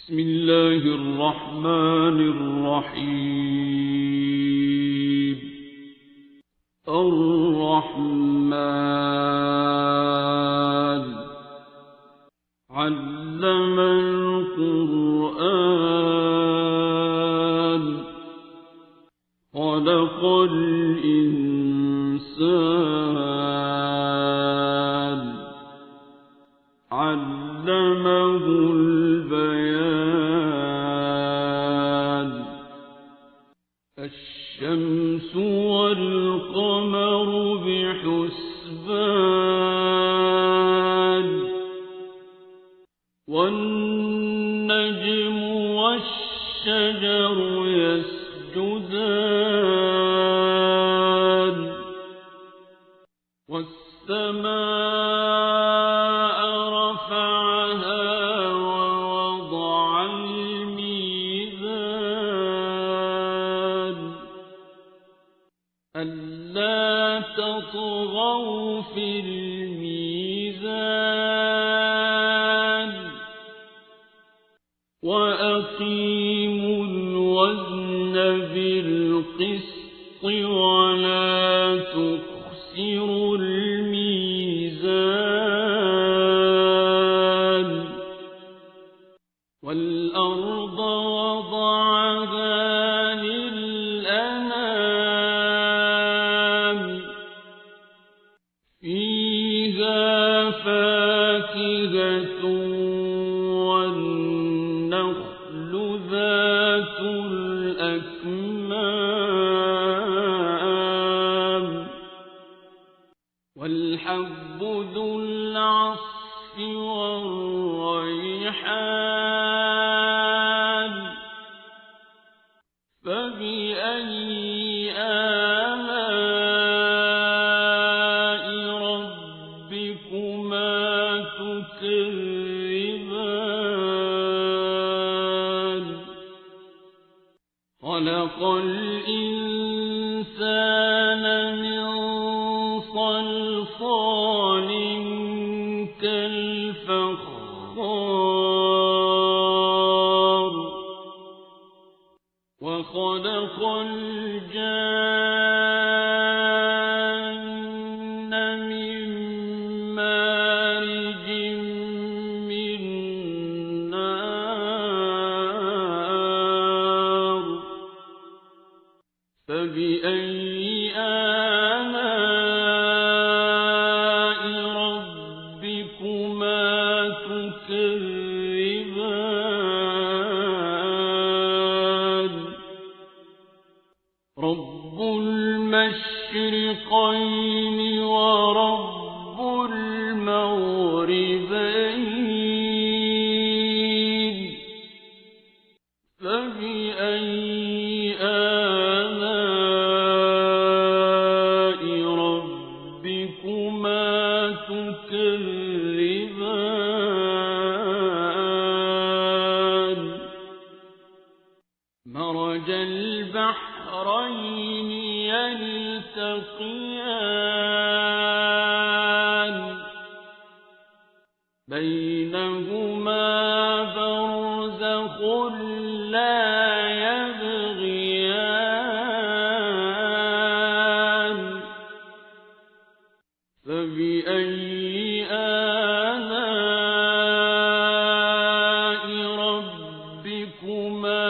بسم الله الرحمن الرحيم. الرحمن علم القرآن خلق الإنسان علمه البيان. الشمس والقمر بحسبان والنجم والشجر يسجدان والسماء رفعها ووضع الميزان ألا تطغوا في الميزان وأقيموا الوزن بالقسط ولا تخسروا الميزان. والأرض وضعها للأنام فيها فاكهة والنخل ذات الأكمام والحب ذو العصف والريحان فبأي آلاء ربكما تكذبان. خلق الإنسان من صلصال كالفخار وخلق الجان من مارج من نار فبأي آلاء ربكما تكذبان. رب المشرقين ورب المغربين فبأي آلاء ربكما تكذبان. مرج البحرين يلتقيان بينهما برزخ لا يبغيان فبأي آلاء ربكما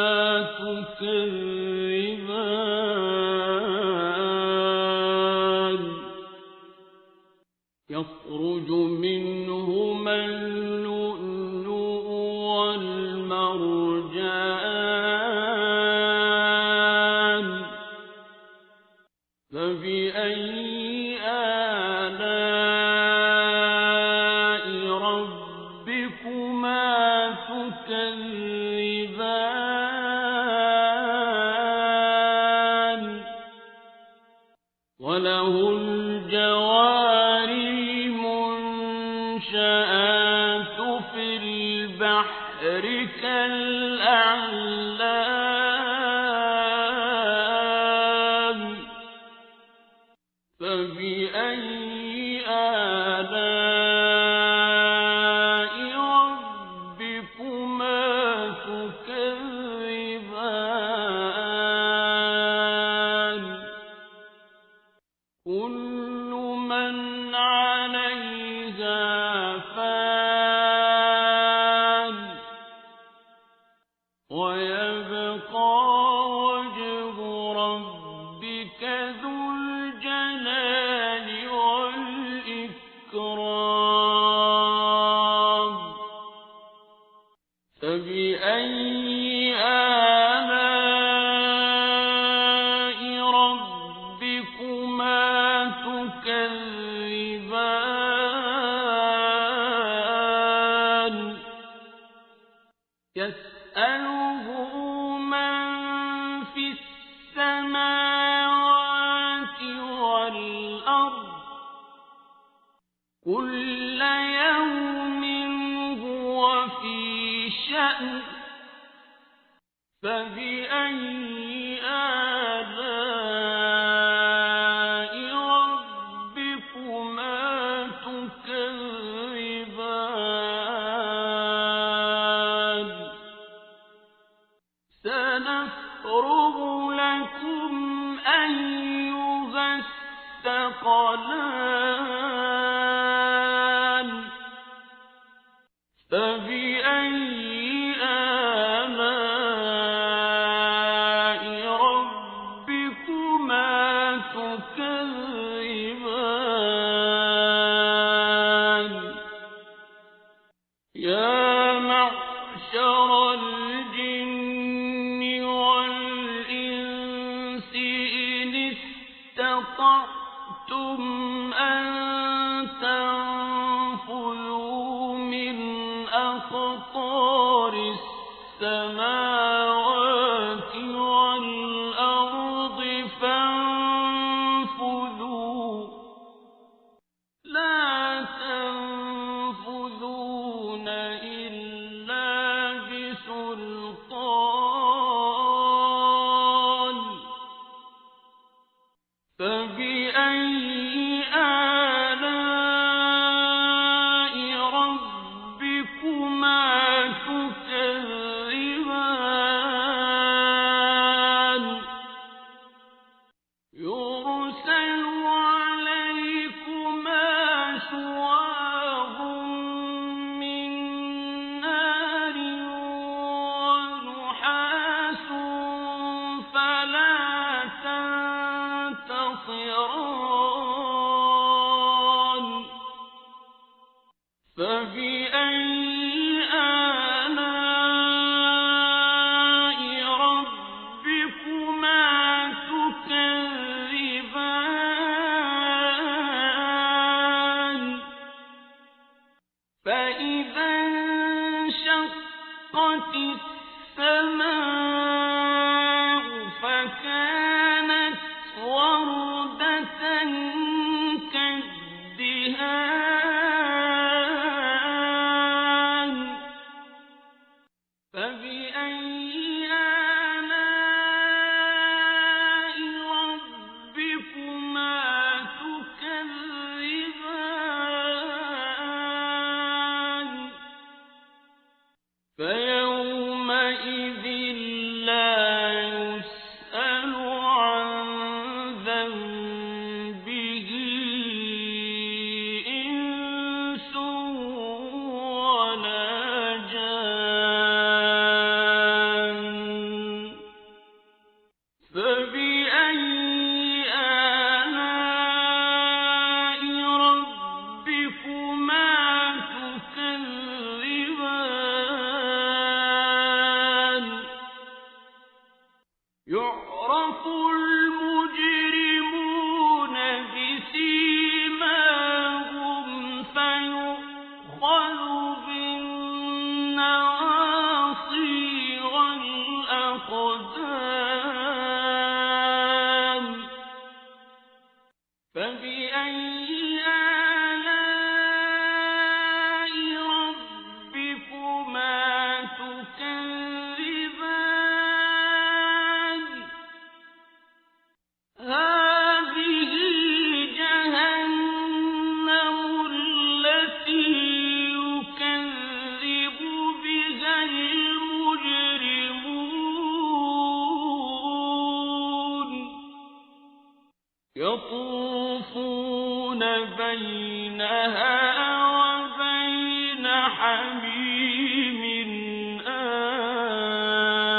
تكذبان. يخرج منهما اللؤلؤ والمرجان فبأي آلاء ربكما تكذبان. وله الجوار المنشآت في البحر كالأعلام فبأي آلاء ربكما تكذبان. ويبقى وجه ربك ذو الجلال والإكرام فبأي آلاء ربكما تكذبان يسأله من في السماوات والأرض كل يوم هو في شأن فبأي آلاء ربكما تكذبان سنفرغ لكم أيها الثقلان فبأي آلاء ربكما تكذبان يا معشر الجن والإنس إن استطعتم أن تنفذوا من أقطار السماوات والأرض فانفذوا لا تنفذون إلا بسلطان فبأي آلاء ربكما تكذبان يرسل عليكما شواظ من نار ونحاس فلا تنتصران فبأي آلاء ربكما تكذبان فإذا انشقت السماء فكانت وردة كالدهان فبأي آلاء ربكما تكذبان فيومئذ لا يسأل عن ذنبه إنس ولا جان فبأي آلاء ربكما تكذبان يعرف المجرمون بسيماهم فيؤخذ بالنواصي والأقدام فبأي آلاء ربكما تكذبان هذه جهنم التي يكذب بها المجرمون يطوفون بينها وبين حميم آن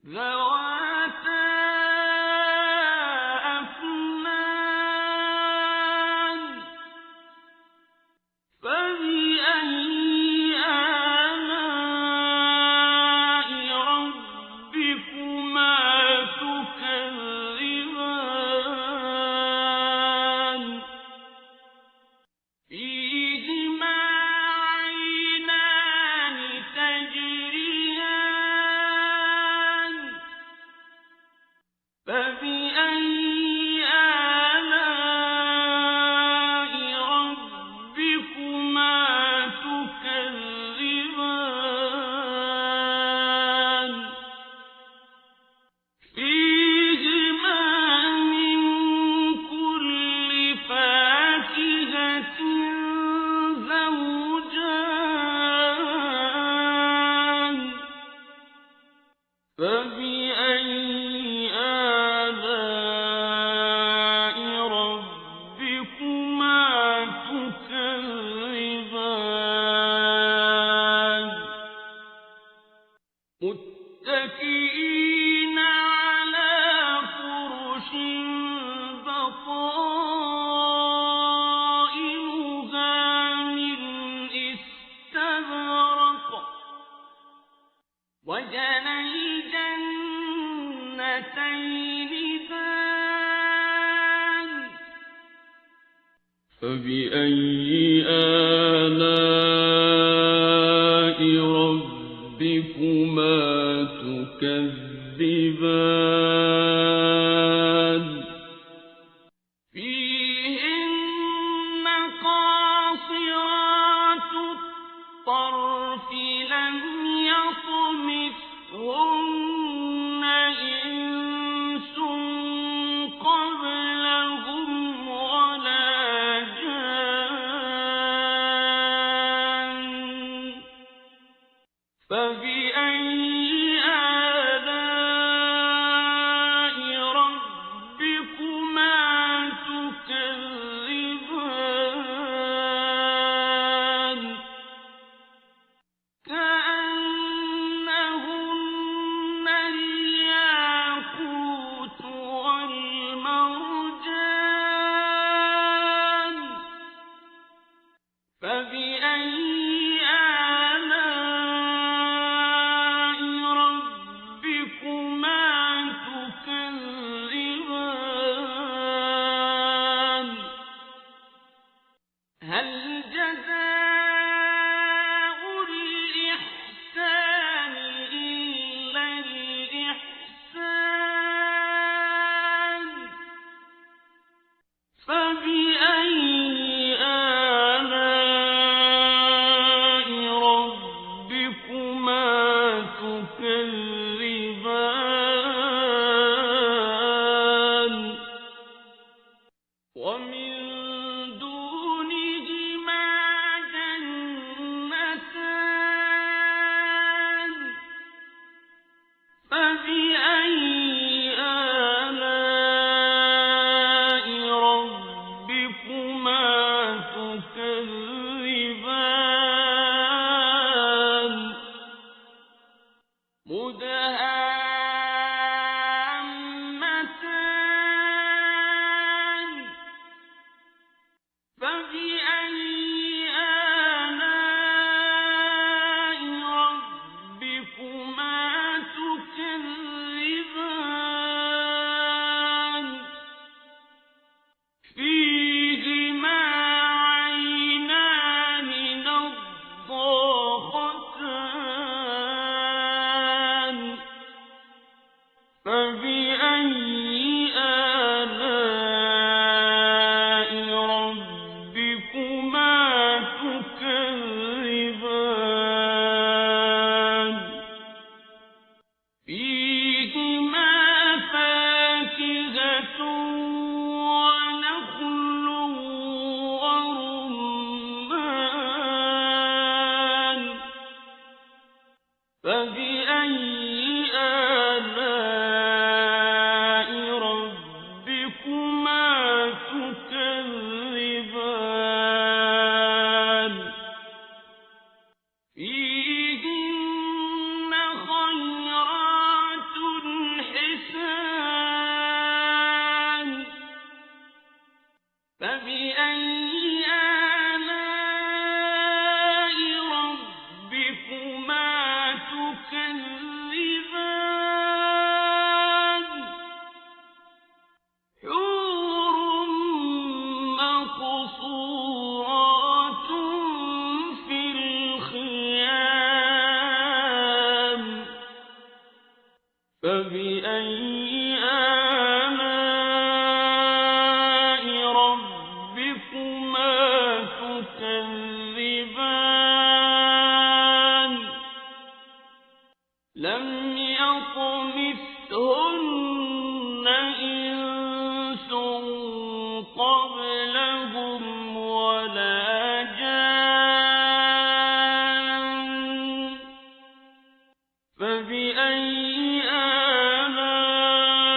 ذواتا أفنان فبأي آلاء ربكما تكذبان فيهما عينان تجريان فبأي آلاء ربكما تكذبان فيهما من كل فاكهة زوجان فبأي آلاء ربكما تكذبان متكئين على فرش بطائنها من استبرق وجنى الجنتين دان فبأي آلاء ربكما تكذبان فيهن قاصرات الطرف لم يطمثهن إنس قبلهم ولا جان فبأي آلاء ربكما تكذبان كأنهن الياقوت والمرجان فبأي آلاء ربكما تكذبان هل جزاء الإحسان إلا الإحسان فبأي آلاء ربكما تكذبان ومن دونهما جنتان فبأي آلاء ربكما تكذبان مدهامتان فبأي آلاء ربكما تكذبان فيهما عينان نضاختان فبأي آلاء ربكما تكذبان فيهما فاكهة ونخل ورمان فبأي آلاء ربكما تكذبان فيهن خيرات فبأي آلاء ربكما تكذبان لم يطمثهن إنس قبلهم ولا جان فبأي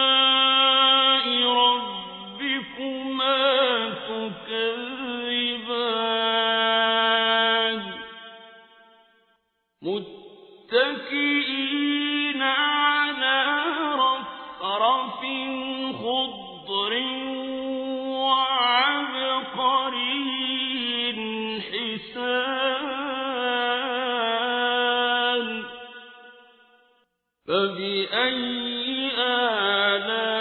آلاء ربكما تكذبان متكئين على رفرف خضر وعبقري حسان فبأي آلاء